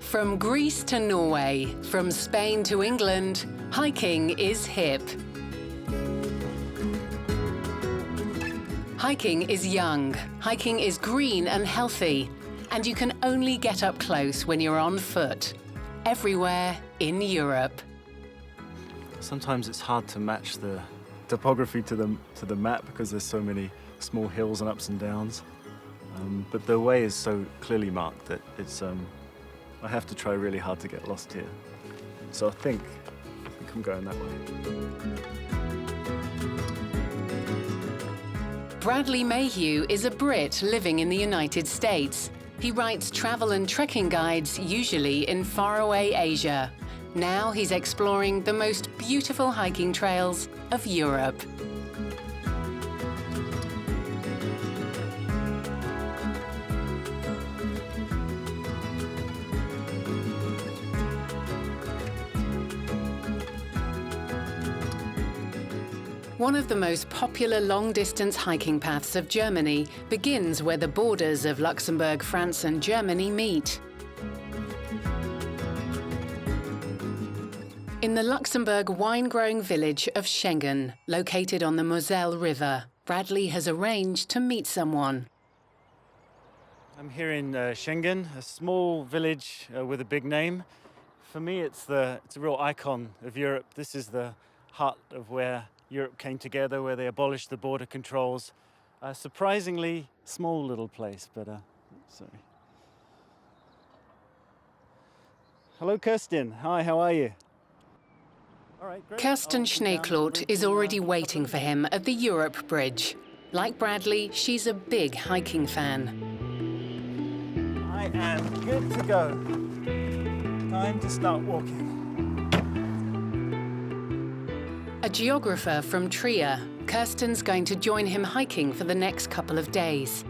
From Greece to Norway, from Spain to England, hiking is hip. Hiking is young, hiking is green and healthy, and you can only get up close when you're on foot, everywhere in Europe. Sometimes it's hard to match the topography to the map because there's so many small hills and ups and downs. But the way is so clearly marked that it's I have to try really hard to get lost here. So I think I'm going that way. Bradley Mayhew is a Brit living in the United States. He writes travel and trekking guides, usually in faraway Asia. Now he's exploring the most beautiful hiking trails of Europe. One of the most popular long-distance hiking paths of Germany begins where the borders of Luxembourg, France and Germany meet. In the Luxembourg wine-growing village of Schengen, located on the Moselle River, Bradley has arranged to meet someone. I'm here in Schengen, a small village with a big name. For me, it's a real icon of Europe. This is the heart of where Europe came together, where they abolished the border controls. A surprisingly small little place, but sorry. Hello, Kirsten. Hi, how are you? All right, great. Kirsten Schneekloot is already waiting for him at the Europe Bridge. Like Bradley, she's a big hiking fan. I am good to go. Time to start walking. A geographer from Trier, Kirsten's going to join him hiking for the next couple of days.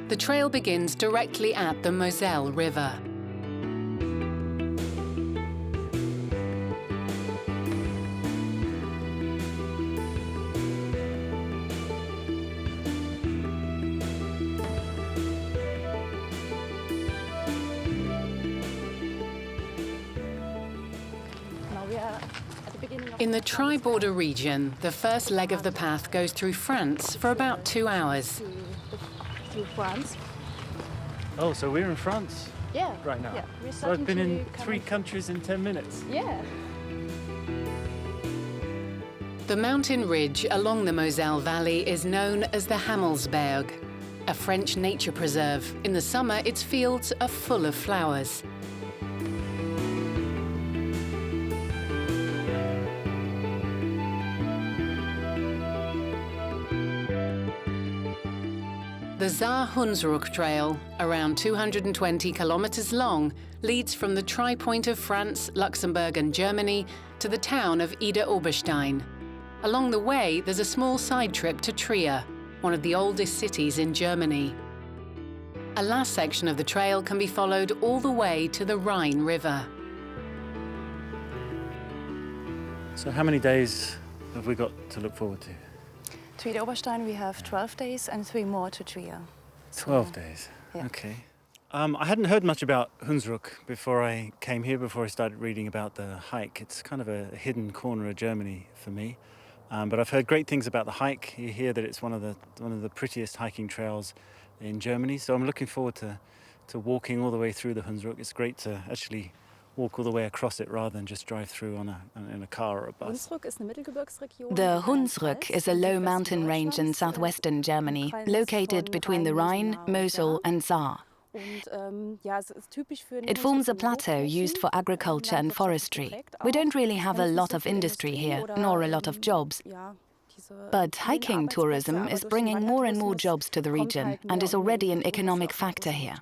The trail begins directly at the Moselle River. In the tri-border region, the first leg of the path goes through France for about 2 hours. Through France. Oh, so we're in France right now? Yeah. So I've been in 3 countries in 10 minutes. Yeah. The mountain ridge along the Moselle Valley is known as the Hammelsberg, a French nature preserve. In the summer, its fields are full of flowers. The Saar-Hunsrück Trail, around 220 kilometers long, leads from the tri-point of France, Luxembourg and Germany to the town of Idar-Oberstein. Along the way, there's a small side trip to Trier, one of the oldest cities in Germany. A last section of the trail can be followed all the way to the Rhine River. So how many days have we got to look forward to? To Idar-Oberstein we have 12 days and 3 more to Trier. 12 days, yeah. Okay. I hadn't heard much about Hunsrück before I came here, before I started reading about the hike. It's kind of a hidden corner of Germany for me. But I've heard great things about the hike. You hear that it's one of the prettiest hiking trails in Germany. So I'm looking forward to walking all the way through the Hunsrück. It's great to actually walk all the way across it rather than just drive through in a car or a bus. The Hunsrück is a low mountain range in southwestern Germany, located between the Rhine, Mosel and Saar. It forms a plateau used for agriculture and forestry. We don't really have a lot of industry here, nor a lot of jobs. But hiking tourism is bringing more and more jobs to the region and is already an economic factor here.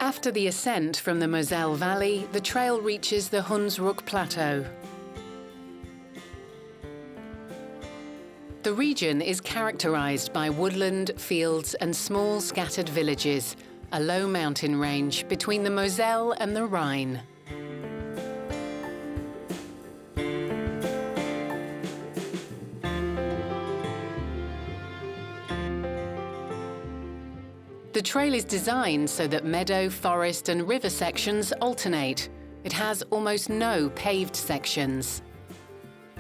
After the ascent from the Moselle Valley, the trail reaches the Hunsrück Plateau. The region is characterized by woodland, fields and small scattered villages, a low mountain range between the Moselle and the Rhine. The trail is designed so that meadow, forest and river sections alternate. It has almost no paved sections.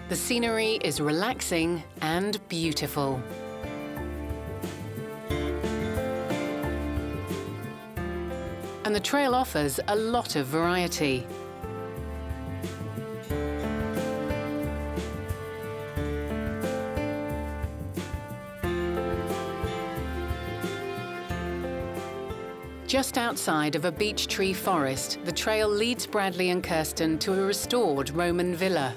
The scenery is relaxing and beautiful. And the trail offers a lot of variety. Just outside of a beech tree forest, the trail leads Bradley and Kirsten to a restored Roman villa.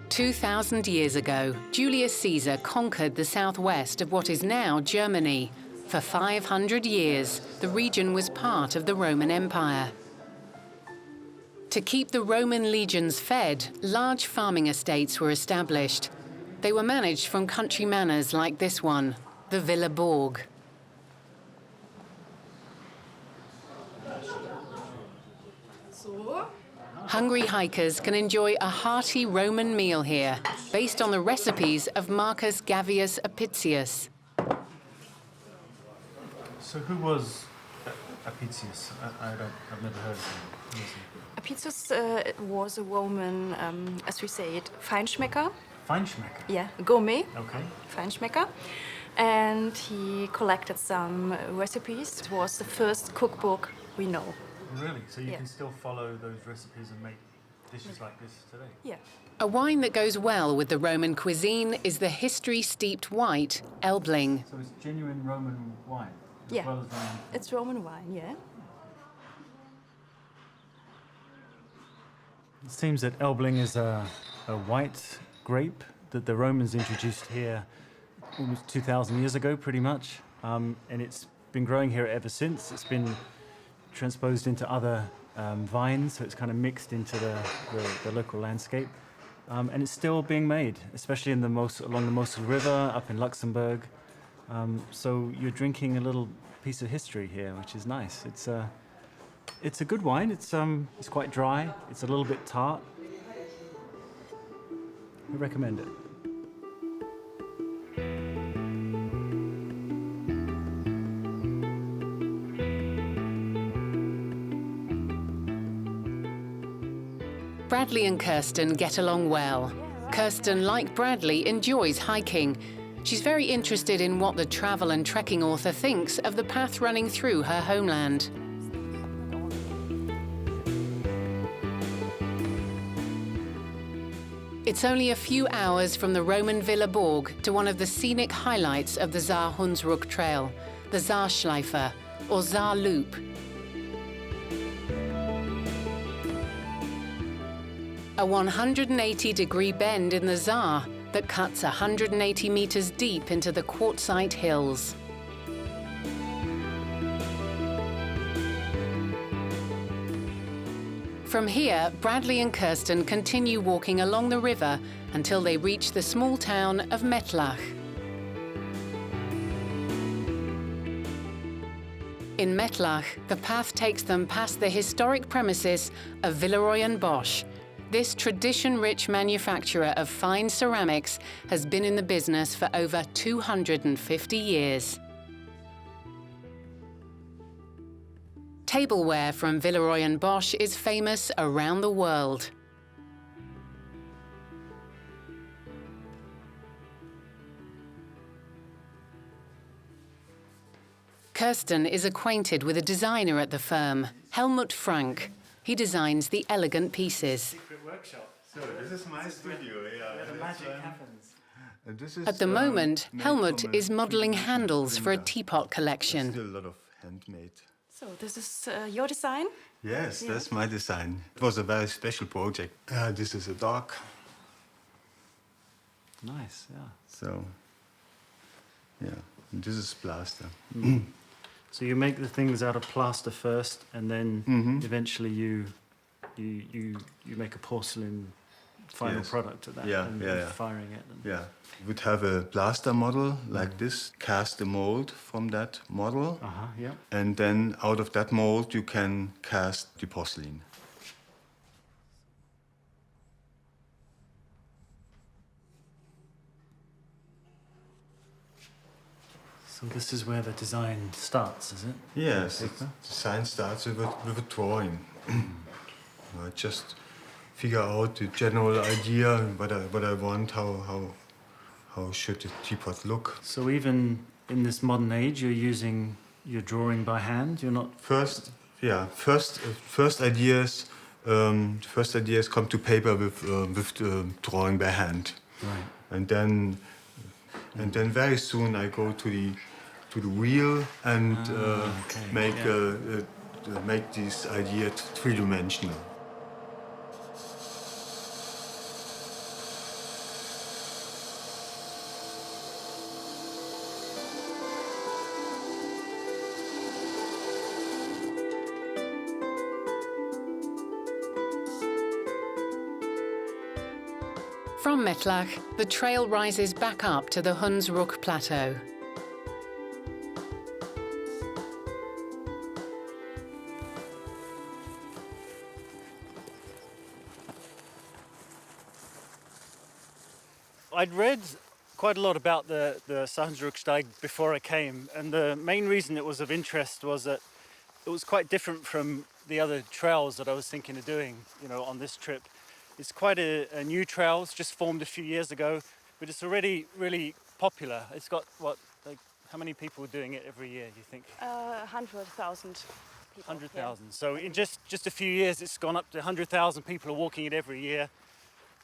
"2,000 years ago, Julius Caesar conquered the southwest of what is now Germany. For 500 years, the region was part of the Roman Empire. To keep the Roman legions fed, large farming estates were established. They were managed from country manors like this one, the Villa Borg. Hungry hikers can enjoy a hearty Roman meal here, based on the recipes of Marcus Gavius Apicius. So who was Apicius? I've never heard of him. Who is he? Apicius was a Roman, as we say it, Feinschmecker. Feinschmecker? Yeah, gourmet. Okay. Feinschmecker. And he collected some recipes. It was the first cookbook we know. Really? So you Yeah. can still follow those recipes and make dishes like this today? Yeah. A wine that goes well with the Roman cuisine is the history-steeped white Elbling. So it's genuine Roman wine? As Yeah. well as Roman. It's Roman wine, yeah. It seems that Elbling is a white grape that the Romans introduced here almost 2,000 years ago, pretty much. And it's been growing here ever since. It's been transposed into other vines, so it's kind of mixed into the local landscape. And it's still being made, especially in along the Moselle River, up in Luxembourg. So you're drinking a little piece of history here, which is nice. It's a good wine. It's quite dry. It's a little bit tart. I recommend it. Bradley and Kirsten get along well. Kirsten, like Bradley, enjoys hiking. She's very interested in what the travel and trekking author thinks of the path running through her homeland. It's only a few hours from the Roman Villa Borg to one of the scenic highlights of the Saar-Hunsrück Trail, the Saarschleife, or Saar Loop. A 180-degree bend in the Saar that cuts 180 meters deep into the quartzite hills. From here, Bradley and Kirsten continue walking along the river until they reach the small town of Mettlach. In Mettlach, the path takes them past the historic premises of Villeroy & Bosch. This tradition-rich manufacturer of fine ceramics has been in the business for over 250 years. Tableware from Villeroy & Bosch is famous around the world. Kirsten is acquainted with a designer at the firm, Helmut Frank. He designs the elegant pieces. Secret workshop. So this is my studio, yeah. Where the magic happens. At the moment, Helmut is modeling handles for a teapot collection. Still a lot of handmade. So this is your design? Yes, Yeah. that's my design. It was a very special project. This is a dog. Nice, yeah. So, yeah, and this is plaster. So you make the things out of plaster first, and then eventually you make a porcelain final Yes. product of that, Yeah, and yeah, yeah. firing it. And Yeah, we would have a plaster model like this, cast a mold from that model, yeah. and then out of that mold you can cast the porcelain. So this is where the design starts, is it? Yes, the design starts with a drawing. I just figure out the general idea, what I want, how should the teapot look. So even in this modern age, you're drawing by hand. You're not First ideas. First ideas come to paper with drawing by hand, right. and then very soon I go to the wheel and make this idea three-dimensional. From Mettlach, the trail rises back up to the Hunsrück Plateau. I'd read quite a lot about the Saar-Hunsrück Trail before I came, and the main reason it was of interest was that it was quite different from the other trails that I was thinking of doing, on this trip. It's quite a new trail. It's just formed a few years ago, but it's already really popular. It's got, how many people are doing it every year, do you think? 100,000 people. 100,000. So in just a few years, it's gone up to 100,000 people are walking it every year.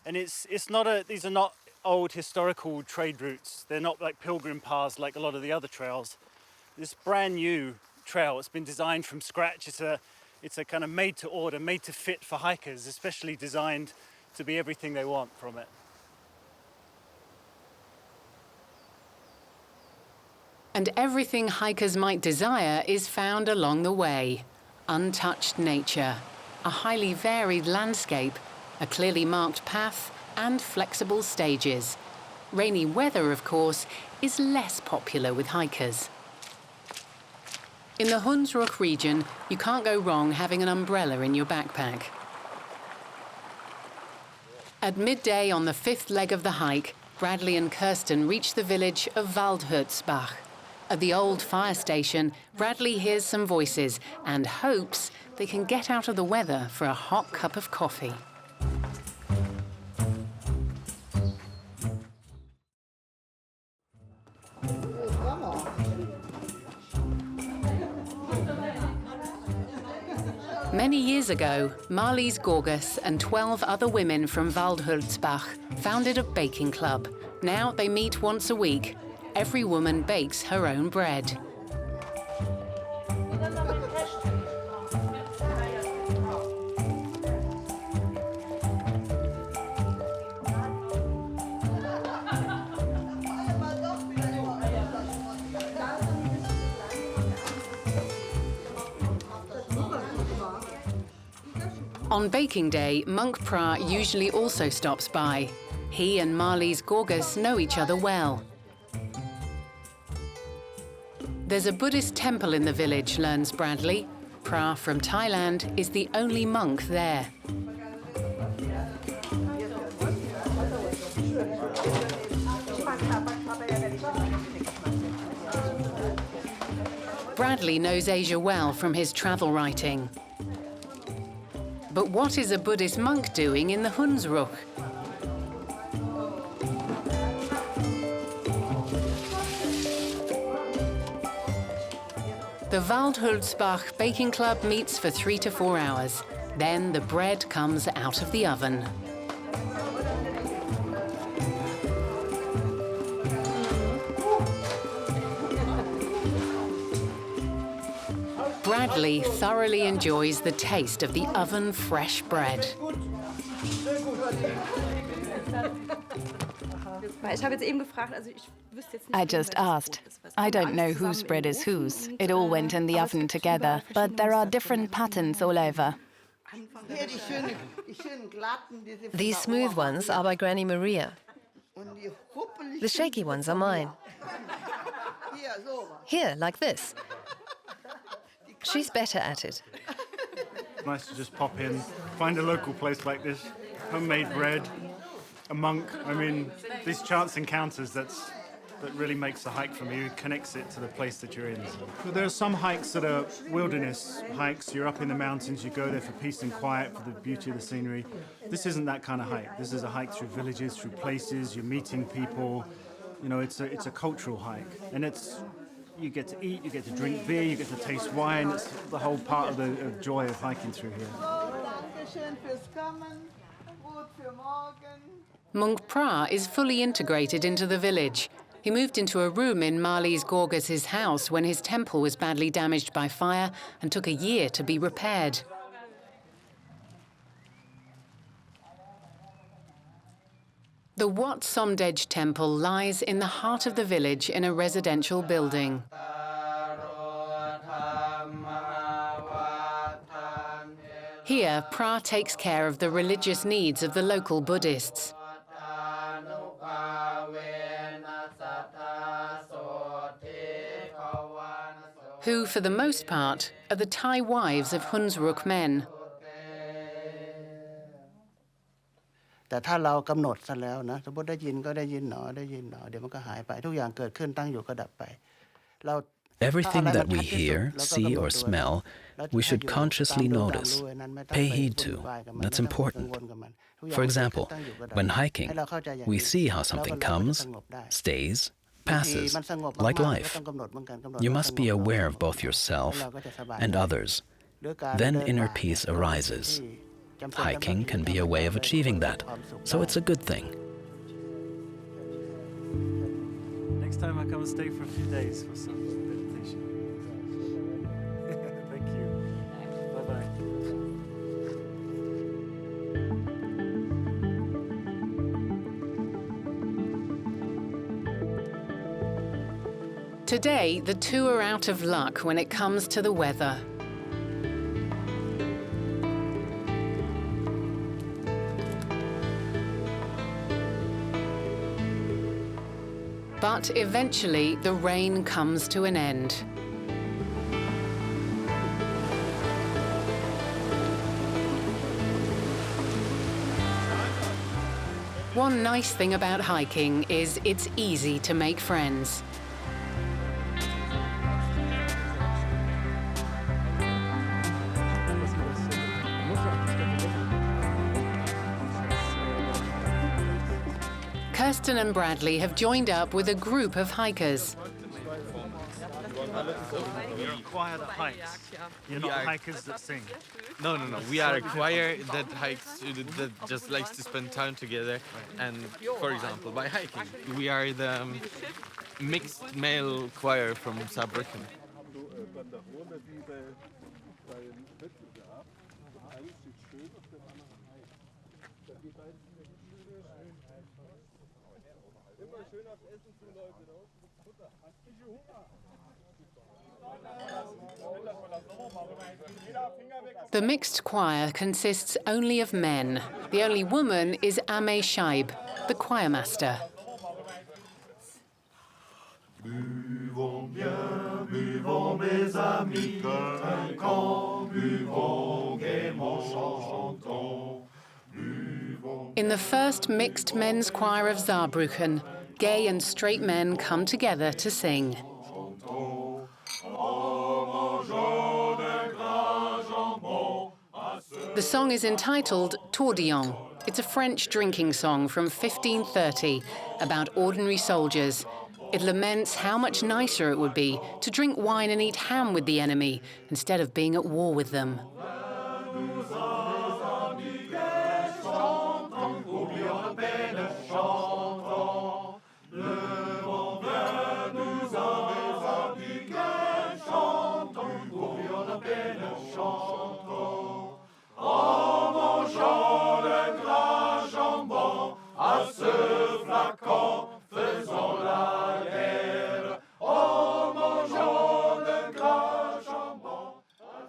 And these are not old historical trade routes. They're not like pilgrim paths like a lot of the other trails. This brand new trail, it's been designed from scratch. It's a kind of made to order, made to fit for hikers, especially designed to be everything they want from it. And everything hikers might desire is found along the way. Untouched nature, a highly varied landscape, a clearly marked path, and flexible stages. Rainy weather, of course, is less popular with hikers. In the Hunsrück region, you can't go wrong having an umbrella in your backpack. At midday on the fifth leg of the hike, Bradley and Kirsten reach the village of Waldhürzbach. At the old fire station, Bradley hears some voices and hopes they can get out of the weather for a hot cup of coffee. Many years ago, Marlies Gorgas and 12 other women from Waldhürzbach founded a baking club. Now they meet once a week. Every woman bakes her own bread. On baking day, Monk Pra usually also stops by. He and Marlies Gorgas know each other well. There's a Buddhist temple in the village, learns Bradley. Pra from Thailand is the only monk there. Bradley knows Asia well from his travel writing. But what is a Buddhist monk doing in the Hunsrück? The Waldhürzbach Baking Club meets for 3 to 4 hours. Then the bread comes out of the oven. Bradley thoroughly enjoys the taste of the oven-fresh bread. I just asked. I don't know whose bread is whose. It all went in the oven together, but there are different patterns all over. These smooth ones are by Granny Maria. The shaky ones are mine. Here, like this. She's better at it. It's nice to just pop in, find a local place like this, homemade bread, a monk. I mean, these chance encounters, that really makes the hike for me. It connects it to the place that you're in. But there are some hikes that are wilderness hikes. You're up in the mountains, you go there for peace and quiet, for the beauty of the scenery. This isn't that kind of hike. This is a hike through villages, through places, you're meeting people. You know, it's a cultural hike. And you get to eat, you get to drink beer, you get to taste wine. It's the whole part of the joy of hiking through here. Monk Pra is fully integrated into the village. He moved into a room in Marlies Gorgas' house when his temple was badly damaged by fire and took a year to be repaired. The Wat Somdej temple lies in the heart of the village in a residential building. Here, Pra takes care of the religious needs of the local Buddhists, who, for the most part, are the Thai wives of Hunsrück men. แต่ถ้าเรากำหนดซะแล้วนะสมมติได้ยินก็ได้ยินหนอได้ยินหนอเดี๋ยวมันก็หายไปทุกอย่างเกิดขึ้นตั้งอยู่ก็ดับไปเรา Everything that we hear, see, or smell, we should consciously notice, pay heed to. That's important. For example, when hiking, we see how something comes, stays, passes, like life. You must be aware of both yourself and others. Then inner peace arises. Hiking can be a way of achieving that, so it's a good thing. Next time I come and stay for a few days for some meditation. Thank you. Bye-bye. Today, the two are out of luck when it comes to the weather. But eventually, the rain comes to an end. One nice thing about hiking is it's easy to make friends. Kirsten and Bradley have joined up with a group of hikers. You're a choir that hikes. You're not hikers that sing. No. We are a choir that hikes, that just likes to spend time together. And, for example, by hiking, we are the mixed male choir from Saarbrücken. The mixed choir consists only of men. The only woman is Ame Shaib, the choir master. Buvons bien, buvons mes amis, trinquons, buvons gaiement, chantons. In the first mixed men's choir of Saarbrücken, gay and straight men come together to sing. The song is entitled Tourbillon. It's a French drinking song from 1530 about ordinary soldiers. It laments how much nicer it would be to drink wine and eat ham with the enemy instead of being at war with them.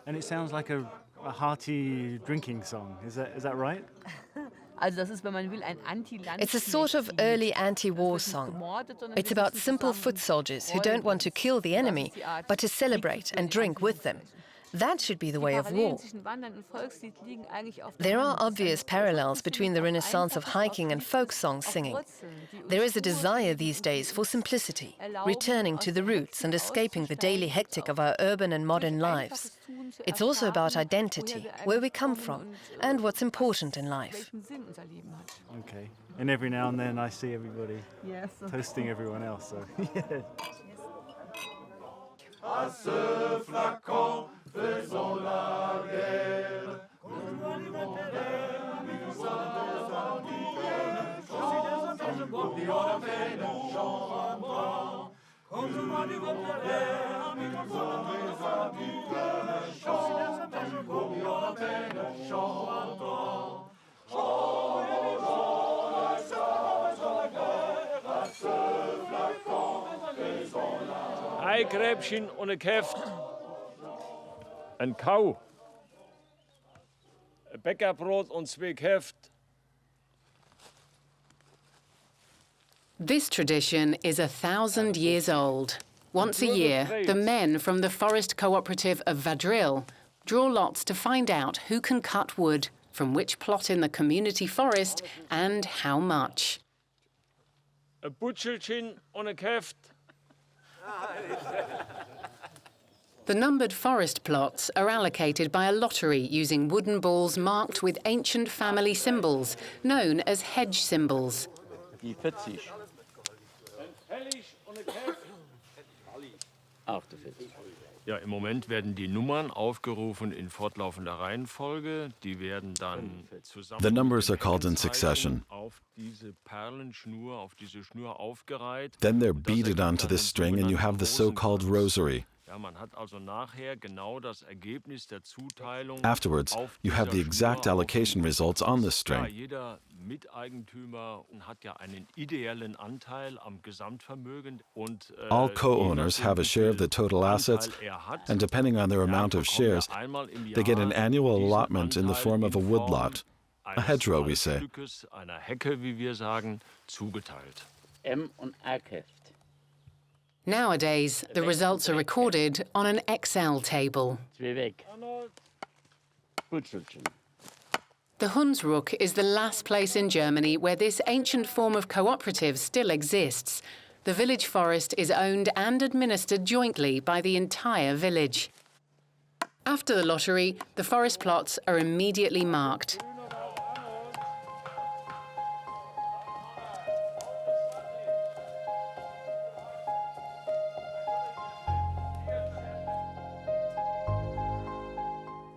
And it sounds like a hearty drinking song. Is that right? It's a sort of early anti-war song. It's about simple foot soldiers who don't want to kill the enemy, but to celebrate and drink with them. That should be the way of war. There are obvious parallels between the renaissance of hiking and folk song singing. There is a desire these days for simplicity, returning to the roots and escaping the daily hectic of our urban and modern lives. It's also about identity, where we come from, and what's important in life. Okay. And every now and then I see everybody toasting everyone else. So yeah. À ce flacon, faisons la guerre. Ein Gräbchen und ein Käft, ein Kau, ein Bäckerbrot und 2 Käft. This tradition is 1,000 years old. Once a year, the men from the forest cooperative of Vadril draw lots to find out who can cut wood from which plot in the community forest and how much. Ein Butschelchen und ein Käft. The numbered forest plots are allocated by a lottery using wooden balls marked with ancient family symbols, known as hedge symbols. Die 40. Ja, im Moment werden die Nummern aufgerufen in fortlaufender Reihenfolge. Die werden dann zusammen. The numbers are called in succession. Auf diese Perlenschnur, auf diese Schnur aufgereiht. Then they're beaded onto this string and you have the so-called rosary. Ja, man hat also nachher genau das Ergebnis der Zuteilung. Afterwards, you have the exact allocation results on this Ja, string. jeder Miteigentümer hat ja einen ideellen Anteil am Gesamtvermögen und All co-owners have a share of the total assets, and depending on their amount of shares, they get an annual allotment in the form of a woodlot, a hedgerow, we say. Einer Hecke, wie wir sagen, zugeteilt. Nowadays, the results are recorded on an Excel table. The Hunsrück is the last place in Germany where this ancient form of cooperative still exists. The village forest is owned and administered jointly by the entire village. After the lottery, the forest plots are immediately marked.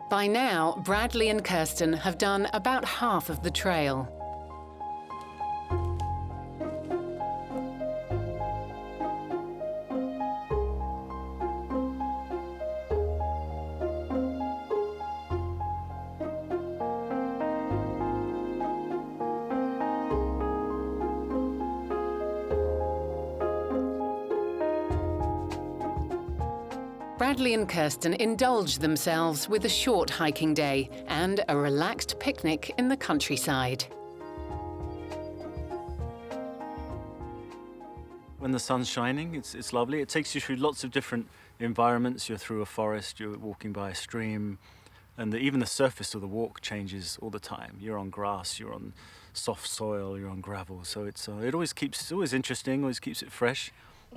By now, Bradley and Kirsten have done about half of the trail. Bradley and Kirsten indulged themselves with a short hiking day and a relaxed picnic in the countryside. When the sun's shining, it's lovely. It takes you through lots of different environments. You're through a forest, you're walking by a stream, and even the surface of the walk changes all the time. You're on grass, you're on soft soil, you're on gravel. So it's always interesting, always keeps it fresh.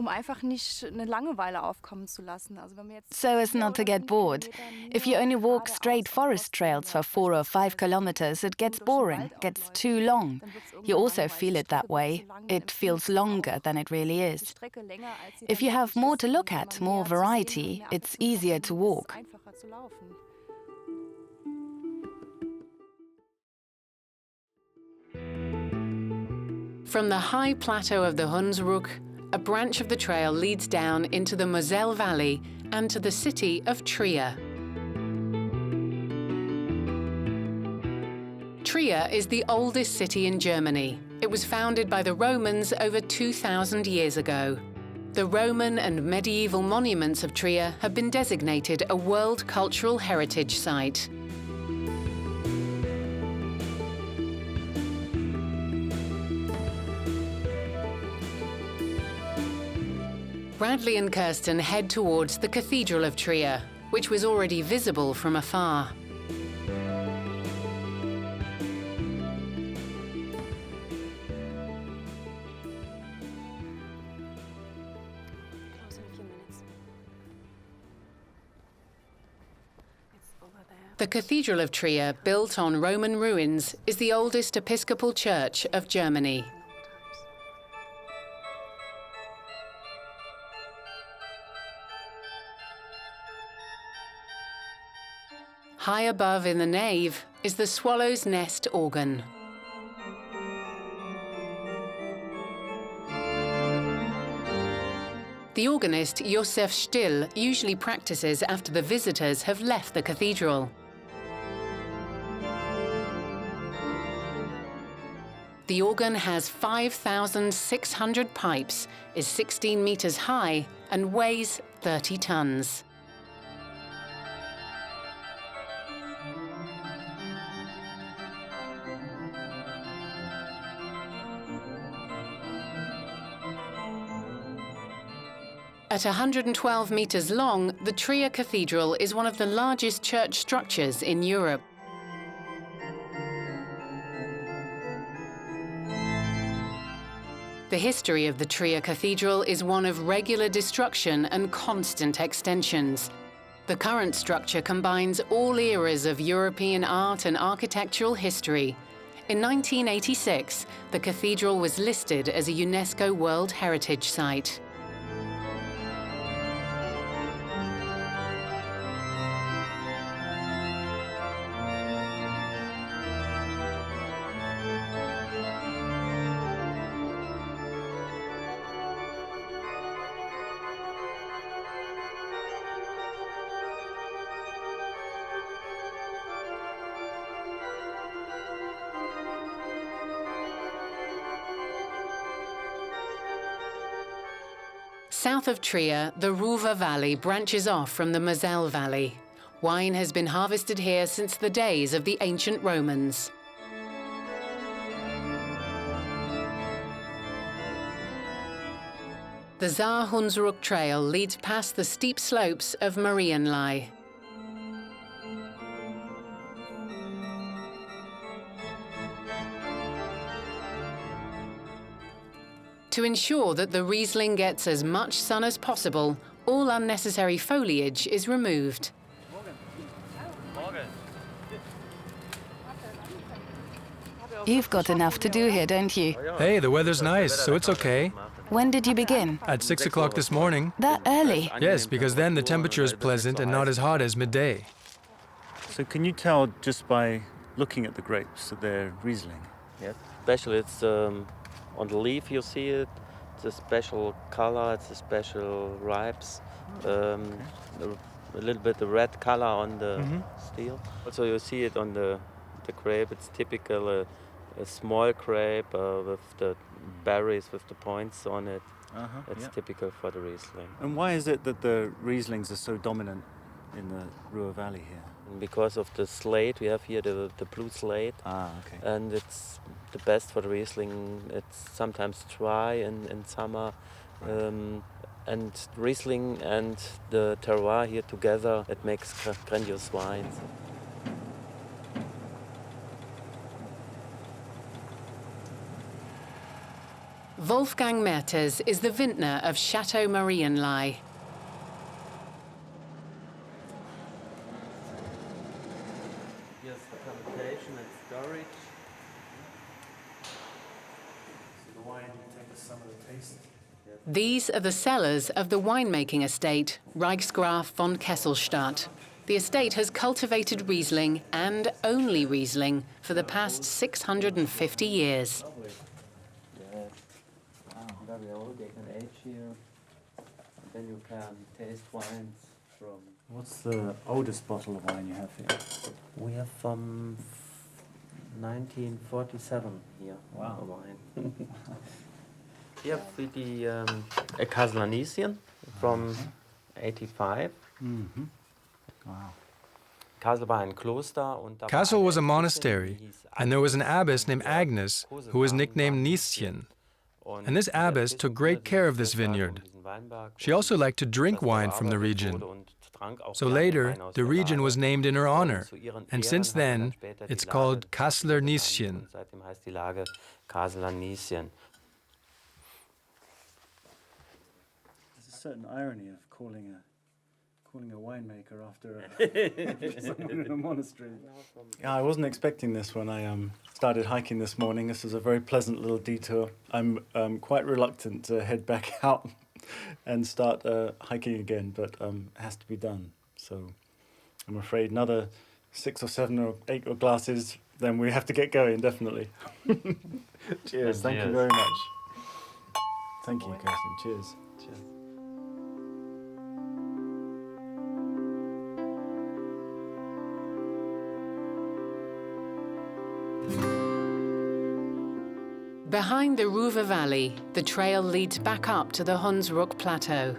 Einfach nicht eine Langeweile aufkommen zu lassen. So as not to get bored. If you only walk straight forest trails for 4 or 5 kilometers, it gets boring, gets too long. You also feel it that way. It feels longer than it really is. If you have more to look at, more variety, it's easier to walk. From the high plateau of the Hunsrück, a branch of the trail leads down into the Moselle Valley and to the city of Trier. Trier is the oldest city in Germany. It was founded by the Romans over 2,000 years ago. The Roman and medieval monuments of Trier have been designated a World Cultural Heritage Site. Bradley and Kirsten head towards the Cathedral of Trier, which was already visible from afar. The Cathedral of Trier, built on Roman ruins, is the oldest Episcopal church of Germany. High above in the nave is the Swallow's Nest organ. The organist Josef Still usually practices after the visitors have left the cathedral. The organ has 5,600 pipes, is 16 meters high, and weighs 30 tons. At 112 meters long, the Trier Cathedral is one of the largest church structures in Europe. The history of the Trier Cathedral is one of regular destruction and constant extensions. The current structure combines all eras of European art and architectural history. In 1986, the cathedral was listed as a UNESCO World Heritage Site. South of Trier, the Ruhr Valley branches off from the Moselle Valley. Wine has been harvested here since the days of the ancient Romans. The Saar-Hunsrück Trail leads past the steep slopes of Marienlei. To ensure that the Riesling gets as much sun as possible, all unnecessary foliage is removed. You've got enough to do here, don't you? Hey, the weather's nice, so it's okay. When did you begin? At 6 o'clock this morning. That early? Yes, because then the temperature is pleasant and not as hot as midday. So can you tell just by looking at the grapes that they're Riesling? Yes, especially it's on the leaf you see it. It's a special color. It's a special ribes. A little bit of red color on the steel. Also you see it on the grape. It's typical a small grape with the berries with the points on it. It's typical for the Riesling. And why is it that the Rieslings are so dominant in the Ruhr Valley here? Because of the slate, we have here the blue slate. And it's the best for the Riesling. It's sometimes dry in summer. And Riesling and the terroir here together, it makes grandiose wines. Wolfgang Mertes is the vintner of Chateau Marienlei. Here's the fermentation and storage. So the wine, you take some of the taste. These are the cellars of the winemaking estate, Reichsgraf von Kesselstadt. The estate has cultivated Riesling, and only Riesling, for the past 650 years. Very old, they can age here. Then you can taste wines from... What's the oldest bottle of wine you have here? We have from 1947 here. Wow. Wine. Here we the Castellanesian from 85. Wow. Kassel was a monastery, and there was an abbess named Agnes who was nicknamed Nieschen. And this abbess took great care of this vineyard. She also liked to drink wine from the region. So later, the region was named in her honor, and since then, it's called Kasseler Nieschen. There's a certain irony of calling a winemaker after someone in a monastery. Yeah, I wasn't expecting this when I started hiking this morning. This was a very pleasant little detour. I'm quite reluctant to head back out and start hiking again, but it has to be done. So I'm afraid another 6 or 7 or 8 glasses, then we have to get going, definitely. Cheers. Thank you very much. Thank you, Kirsten. Cheers. Cheers. Behind the River Valley, the trail leads back up to the Hunsrück Plateau.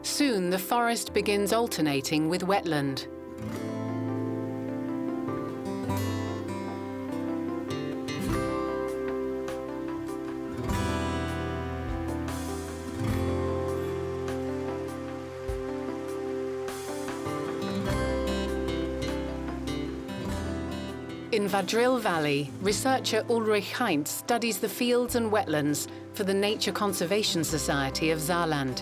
Soon the forest begins alternating with wetland. In Vadril Valley, researcher Ulrich Heinz studies the fields and wetlands for the Nature Conservation Society of Saarland.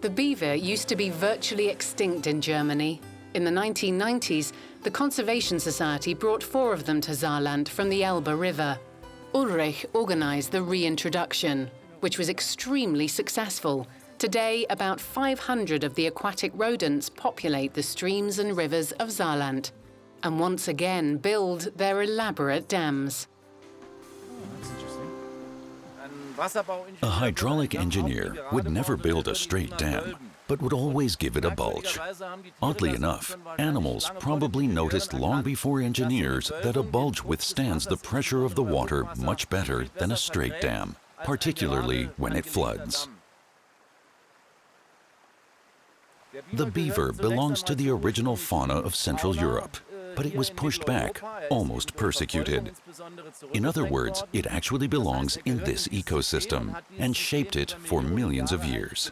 The beaver used to be virtually extinct in Germany. In the 1990s, the Conservation Society brought 4 of them to Saarland from the Elbe River. Ulrich organized the reintroduction, which was extremely successful. Today, about 500 of the aquatic rodents populate the streams and rivers of Saarland, and once again build their elaborate dams. A hydraulic engineer would never build a straight dam, but would always give it a bulge. Oddly enough, animals probably noticed long before engineers that a bulge withstands the pressure of the water much better than a straight dam, particularly when it floods. The beaver belongs to the original fauna of Central Europe, but it was pushed back, almost persecuted. In other words, it actually belongs in this ecosystem and shaped it for millions of years.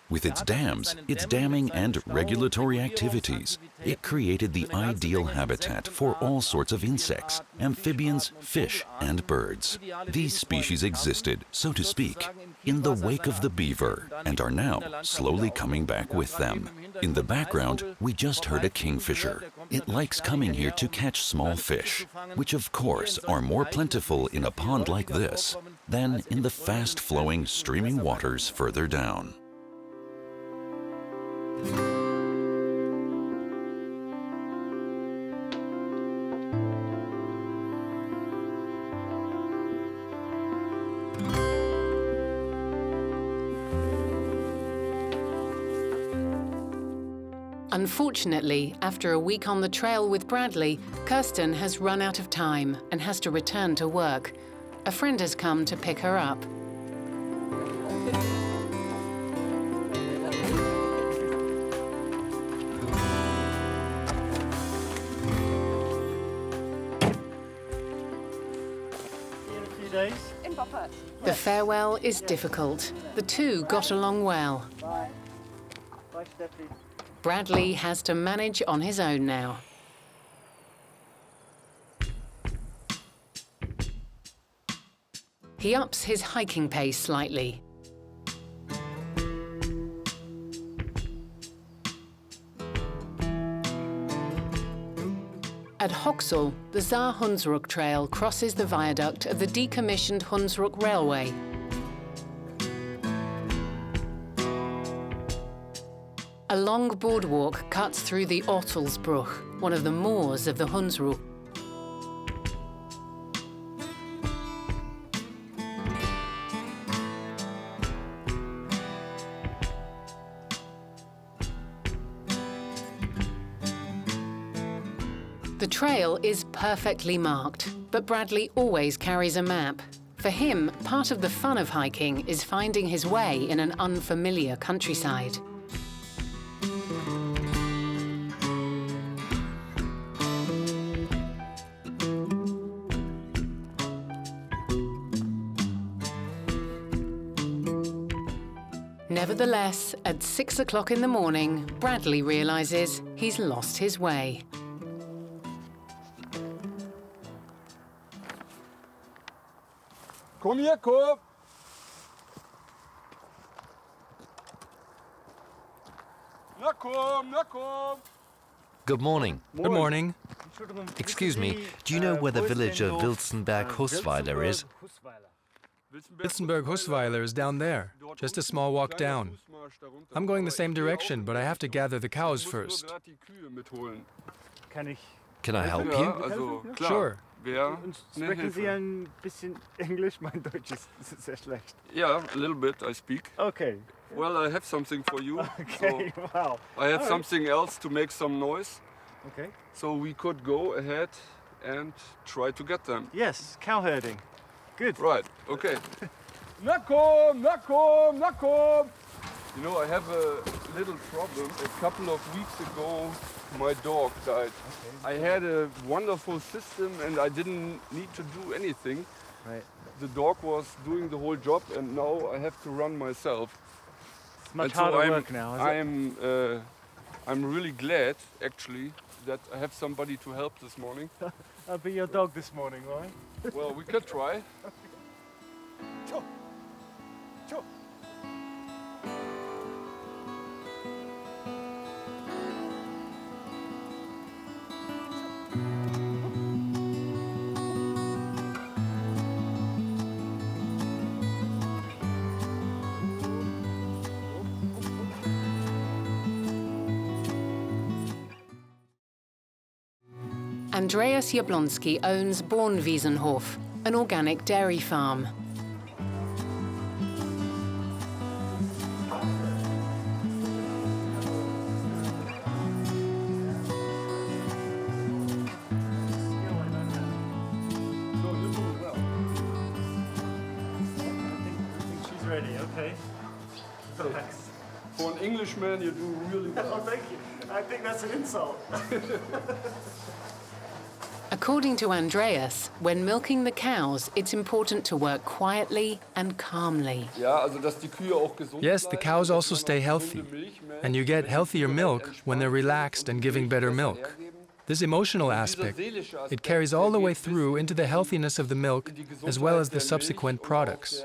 With its dams, its damming and regulatory activities, it created the ideal habitat for all sorts of insects, amphibians, fish, and birds. These species existed, so to speak, in the wake of the beaver and are now slowly coming back with them. In the background, we just heard a kingfisher. It likes coming here to catch small fish, which of course are more plentiful in a pond like this than in the fast-flowing, streaming waters further down. Unfortunately, after a week on the trail with Bradley, Kirsten has run out of time and has to return to work. A friend has come to pick her up. The farewell is difficult. The two got along well. Bradley has to manage on his own now. He ups his hiking pace slightly. At Hoxel, the Saar-Hunsrück Trail crosses the viaduct of the decommissioned Hunsrück Railway. A long boardwalk cuts through the Ortelsbruch, one of the moors of the Hunsrück. The trail is perfectly marked, but Bradley always carries a map. For him, part of the fun of hiking is finding his way in an unfamiliar countryside. Nevertheless, at 6 o'clock in the morning, Bradley realizes he's lost his way. Kom hier, kom! Na kom, na kom! Good morning. Good morning. Excuse me, do you know where the village of Wilstenberg-Husweiler is? Wilstenberg-Husweiler is down there, just a small walk down. I'm going the same direction, but I have to gather the cows first. Can I help you? Sure. Sprechen Sie ein bisschen Englisch? Mein Deutsch ist sehr schlecht. Yeah, a little bit I speak. Okay. Well, I have something for you. Okay, so wow. I have something else to make some noise. Okay. So we could go ahead and try to get them. Yes, cow herding. Good. Right, okay. Na kom, na kom, na kom! You know, I have a little problem. A couple of weeks ago, my dog died. Okay. I had a wonderful system and I didn't need to do anything. Right. The dog was doing the whole job and now I have to run myself. It's much harder work now, is it? I'm really glad, actually, that I have somebody to help this morning. I'll be your dog this morning, right? Well, we could try. Sure. Sure. Andreas Jablonski owns Bornwiesenhof, an organic dairy farm. She's ready, okay. Thanks. For an Englishman, you do really well. Oh, thank you. I think that's an insult. According to Andreas, when milking the cows, it's important to work quietly and calmly. Yes, the cows also stay healthy, and you get healthier milk when they're relaxed and giving better milk. This emotional aspect, it carries all the way through into the healthiness of the milk as well as the subsequent products.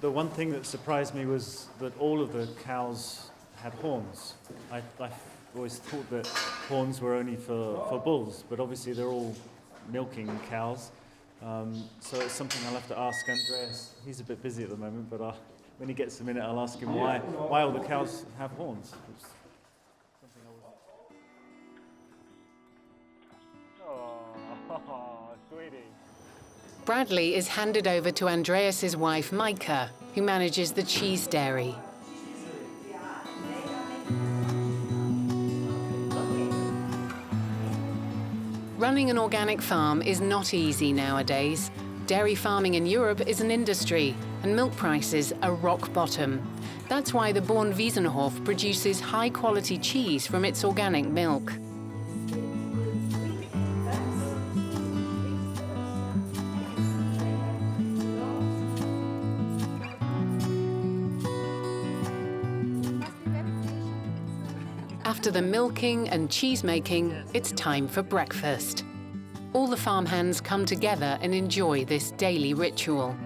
The one thing that surprised me was that all of the cows had horns. I always thought that horns were only for bulls, but obviously they're all milking cows. So it's something I'll have to ask Andreas. He's a bit busy at the moment, but when he gets a minute, I'll ask him why all the cows have horns. Oh, sweetie. Bradley is handed over to Andreas's wife, Micah, who manages the cheese dairy. Running an organic farm is not easy nowadays. Dairy farming in Europe is an industry, and milk prices are rock bottom. That's why the Bornwiesenhof produces high-quality cheese from its organic milk. After the milking and cheese making, it's time for breakfast. All the farmhands come together and enjoy this daily ritual.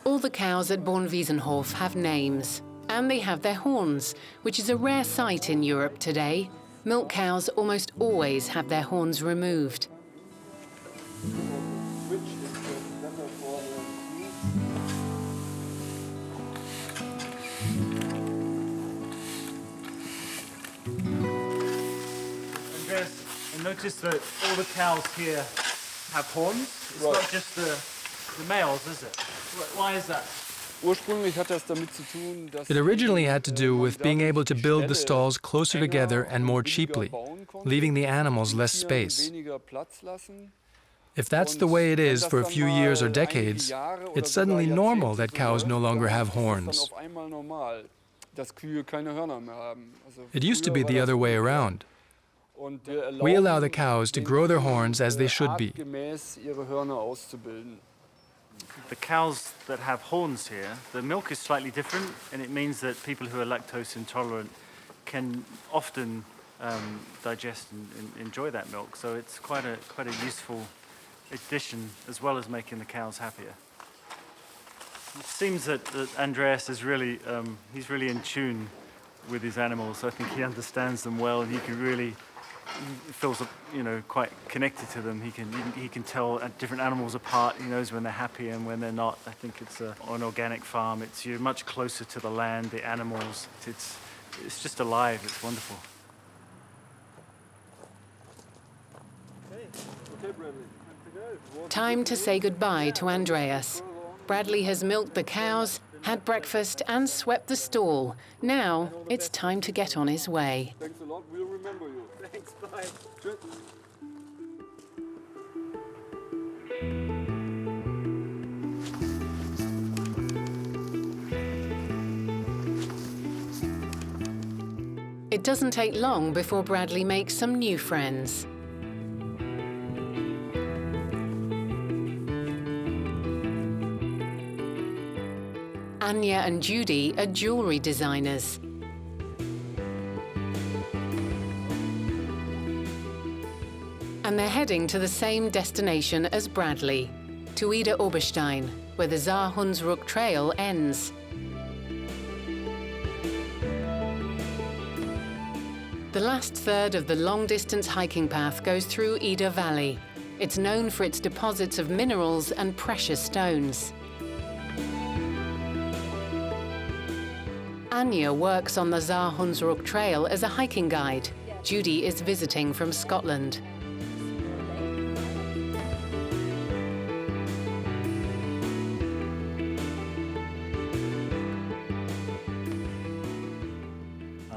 All the cows at Bornwiesenhof have names, and they have their horns, which is a rare sight in Europe today. milk cows almost always have their horns removed. And notice that all the cows here have horns. It's not just the males, is it? Why is that? It originally had to do with being able to build the stalls closer together and more cheaply, leaving the animals less space. If that's the way it is for a few years or decades, it's suddenly normal that cows no longer have horns. It used to be the other way around. We allow the cows to grow their horns as they should be. The cows that have horns here, the milk is slightly different, and it means that people who are lactose intolerant can often digest and enjoy that milk. So it's quite a useful addition, as well as making the cows happier. It seems that Andreas is really he's really in tune with his animals. I think he understands them well, and he feels quite connected to them. He can tell different animals apart. He knows when they're happy and when they're not. I think it's an organic farm. You're much closer to the land, the animals. It's just alive. It's wonderful. Time to say goodbye to Andreas. Bradley has milked the cows, had breakfast and swept the stall. Now it's time to get on his way. Thanks a lot. We'll remember you. Thanks. Bye. Cheers. It doesn't take long before Bradley makes some new friends. Anya and Judy are jewelry designers. And they're heading to the same destination as Bradley, to Ida Oberstein, where the Saar-Hunsrück Trail ends. The last third of the long-distance hiking path goes through Ida Valley. It's known for its deposits of minerals and precious stones. Anya works on the Saar-Hunsrück Trail as a hiking guide. Judy is visiting from Scotland.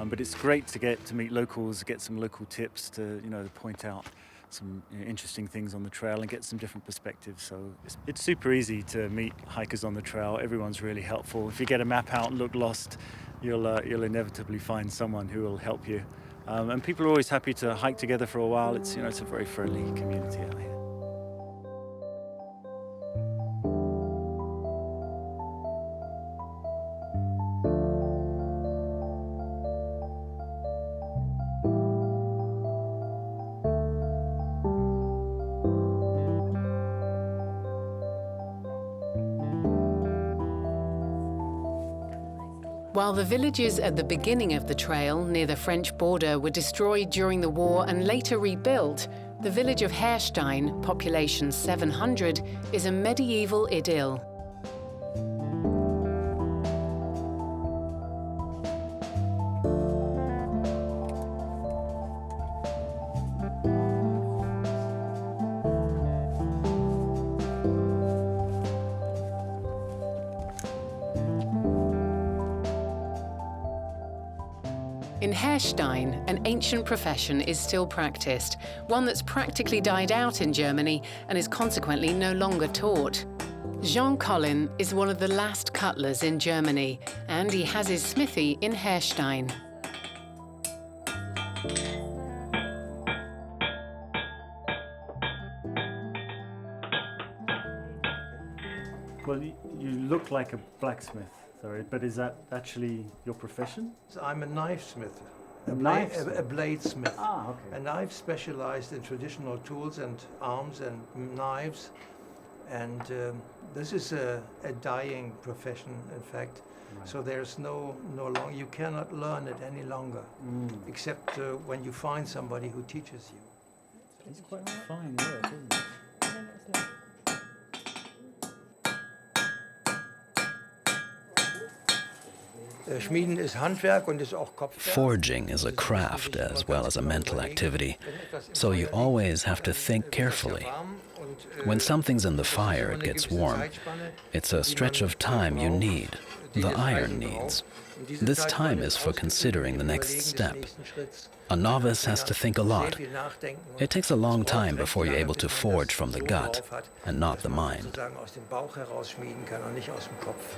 But it's great to get to meet locals, get some local tips to point out some interesting things on the trail and get some different perspectives. So it's super easy to meet hikers on the trail. Everyone's really helpful. If you get a map out and look lost, you'll inevitably find someone who will help you. And people are always happy to hike together for a while. It's a very friendly community out here. While the villages at the beginning of the trail near the French border were destroyed during the war and later rebuilt, the village of Herstein, population 700, is a medieval idyll. In Herstein, an ancient profession is still practiced, one that's practically died out in Germany and is consequently no longer taught. Jean Collin is one of the last cutlers in Germany, and he has his smithy in Herstein. Well, you look like a blacksmith. Sorry, but is that actually your profession? I'm a knifesmith, a bladesmith. Ah, okay. And I've specialized in traditional tools and arms and knives. And this is a dying profession, in fact. So there's no long. You cannot learn it any longer, except when you find somebody who teaches you. It's quite fine work, isn't it? Schmieden ist Handwerk und ist auch Kopfwerk. Forging is a craft as well as a mental activity, so you always have to think carefully. When something's in the fire, it gets warm. It's a stretch of time you need, the iron needs. This time is for considering the next step. A novice has to think a lot. It takes a long time before you're able to forge from the gut and not the mind. Aus dem Bauch heraus schmieden kann er nicht aus dem Kopf.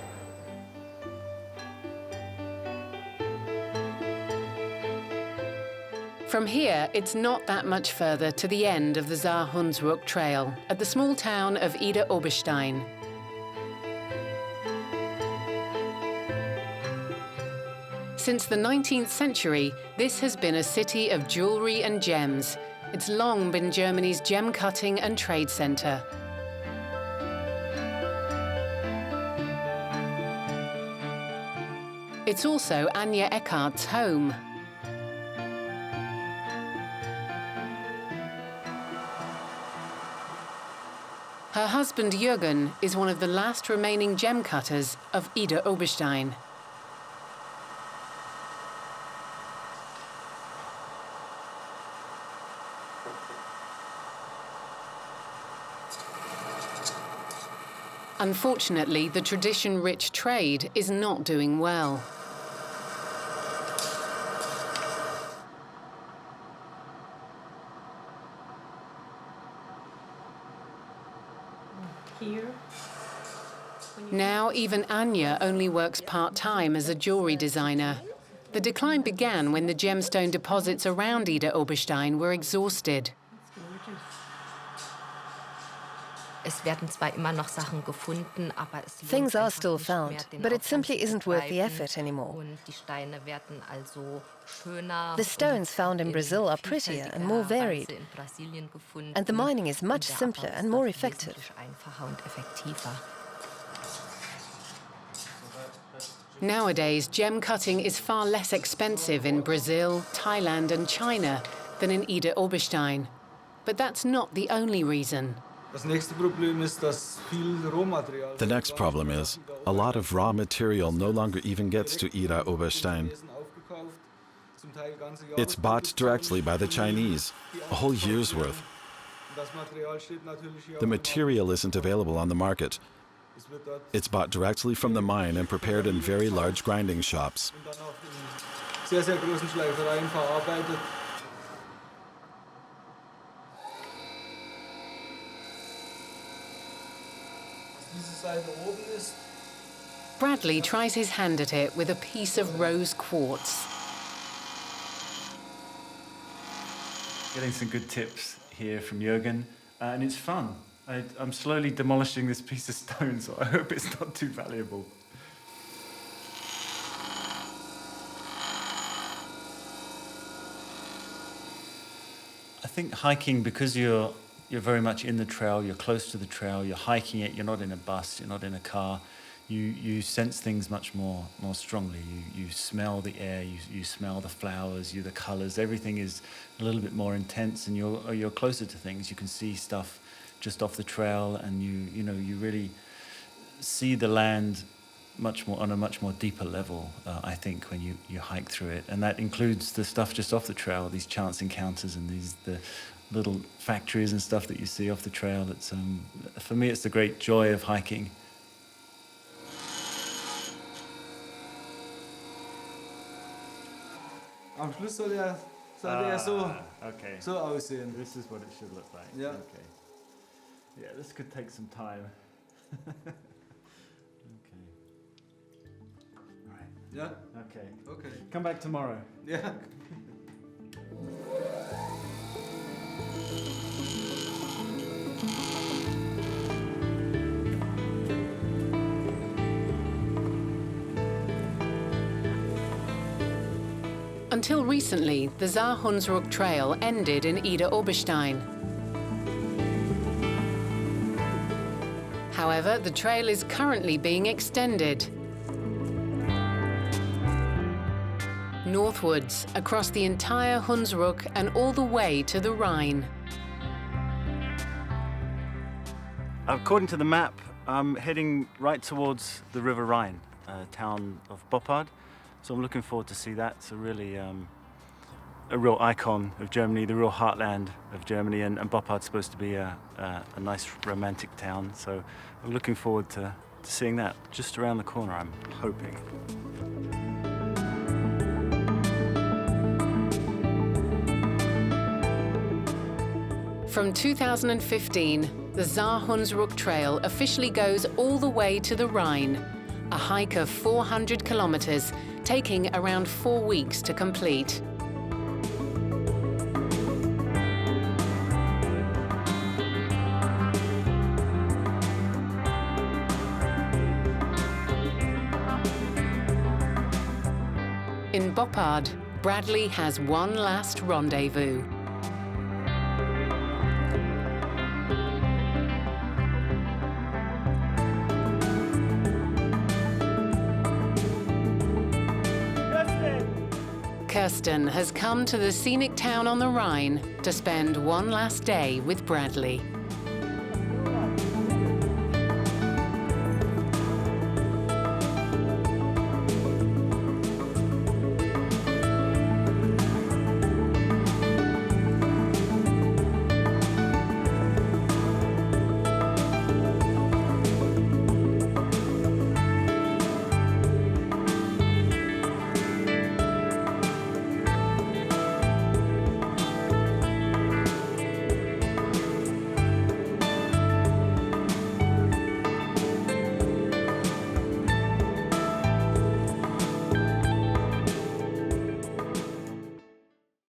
From here, it's not that much further to the end of the Saar-Hunsrück Trail at the small town of Idar-Oberstein. Since the 19th century, this has been a city of jewelry and gems. It's long been Germany's gem cutting and trade centre. It's also Anja Eckart's home. Her husband Jürgen is one of the last remaining gem cutters of Idar-Oberstein. Unfortunately, the tradition-rich trade is not doing well. Now, even Anja only works part-time as a jewelry designer. The decline began when the gemstone deposits around Idar-Oberstein were exhausted. Things are still found, but it simply isn't worth the effort anymore. The stones found in Brazil are prettier and more varied, and the mining is much simpler and more effective. Nowadays, gem cutting is far less expensive in Brazil, Thailand and China than in Idar-Oberstein. But that's not the only reason. The next problem is, a lot of raw material no longer even gets to Idar-Oberstein. It's bought directly by the Chinese, a whole year's worth. The material isn't available on the market. It's bought directly from the mine and prepared in very large grinding shops. Bradley tries his hand at it with a piece of rose quartz. Getting some good tips here from Jürgen, and it's fun. I'm slowly demolishing this piece of stone, so I hope it's not too valuable. I think hiking, because you're very much in the trail, you're close to the trail, you're hiking it, you're not in a bus, you're not in a car, you sense things much more strongly. You smell the air, you smell the flowers, the colours, everything is a little bit more intense, and you're closer to things. You can see stuff just off the trail, and you really see the land much more on a much more deeper level, I think, when you hike through it. And that includes the stuff just off the trail, these chance encounters and the little factories and stuff that you see off the trail. It's for me, it's the great joy of hiking. Am Schluss soll er so aussehen. This is what it should look like. Yeah. Okay. Yeah, this could take some time. Okay. All right. Yeah. Okay. Okay. Come back tomorrow. Yeah. Until recently, the Saar-Hunsrück Trail ended in Idar-Oberstein. However, the trail is currently being extended. northwards across the entire Hunsrück and all the way to the Rhine. According to the map, I'm heading right towards the River Rhine, town of Boppard. So I'm looking forward to see that. It's a really a real icon of Germany, the real heartland of Germany, and Boppard's supposed to be a nice romantic town. So I'm looking forward to seeing that just around the corner, I'm hoping. From 2015, the Saar-Hunsrück Trail officially goes all the way to the Rhine, a hike of 400 kilometers, taking around 4 weeks to complete. In Boppard, Bradley has one last rendezvous. Kirsten has come to the scenic town on the Rhine to spend one last day with Bradley.